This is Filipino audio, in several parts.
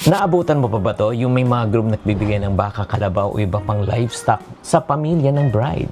Naabutan mo pa ba to? Yung may mga group nagbibigay ng baka, kalabaw o iba pang livestock sa pamilya ng bride.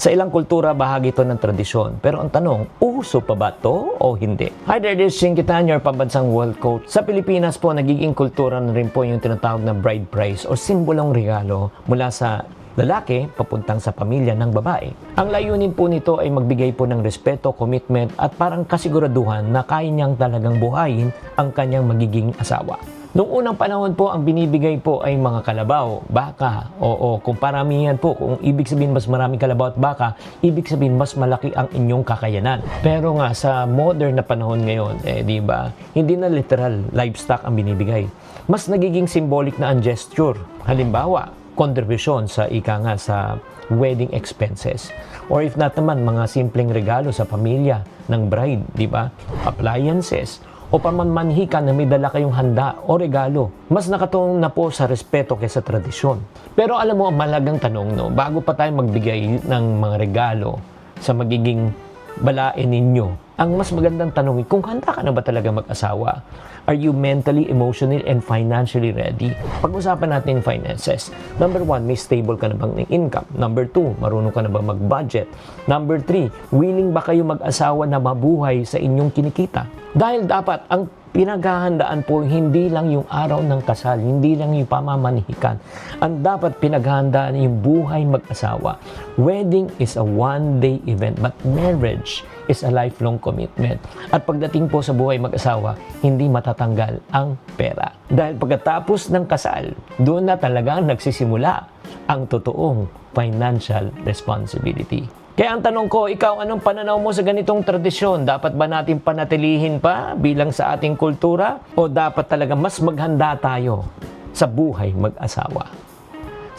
Sa ilang kultura, bahagi ito ng tradisyon. Pero ang tanong, uso pa ba to o hindi? Hi there, this is Shinkitan, your pambansang world coach. Sa Pilipinas po, nagiging kultura na rin po yung tinatawag na bride price o simbolong regalo mula sa lalaki papuntang sa pamilya ng babae. Ang layunin po nito ay magbigay po ng respeto, commitment at parang kasiguraduhan na kaya niyang talagang buhayin ang kanyang magiging asawa. Noong unang panahon po, ang binibigay po ay mga kalabaw, baka, o kung paramihan po, kung ibig sabihin mas maraming kalabaw at baka, ibig sabihin mas malaki ang inyong kakayanan. Pero nga sa modern na panahon ngayon, di ba, hindi na literal livestock ang binibigay. Mas nagiging symbolic na ang gesture. Halimbawa, kontribusyon sa sa wedding expenses. Or if not naman, mga simpleng regalo sa pamilya ng bride, di ba? Appliances, o pamanmanhikan na may dala kayong handa o regalo. Mas nakatuon na po sa respeto kaysa tradisyon. Pero alam mo, ang malagang tanong, no, bago pa tayo magbigay ng mga regalo sa magiging balain ninyo, ang mas magandang tanong, kung handa ka na ba talaga mag-asawa? Are you mentally, emotionally, and financially ready? Pag-usapan natin yung finances. Number 1, may stable ka na bang income? Number 2, marunong ka na ba mag-budget? Number 3, willing ba kayo mag-asawa na mabuhay sa inyong kinikita? Dahil dapat, ang pinaghahandaan po, hindi lang yung araw ng kasal, hindi lang yung pamamanhikan. Ang dapat pinaghahandaan yung buhay mag-asawa. Wedding is a one-day event, but marriage is a lifelong commitment. At pagdating po sa buhay mag-asawa, hindi matatanggal ang pera. Dahil pagkatapos ng kasal, doon na talagang nagsisimula ang totoong financial responsibility. Kaya ang tanong ko, ikaw, anong pananaw mo sa ganitong tradisyon? Dapat ba natin panatilihin pa bilang sa ating kultura? O dapat talaga mas maghanda tayo sa buhay mag-asawa?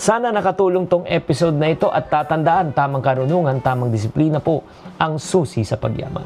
Sana nakatulong tong episode na ito at tatandaan, tamang karunungan, tamang disiplina po ang susi sa pagyaman.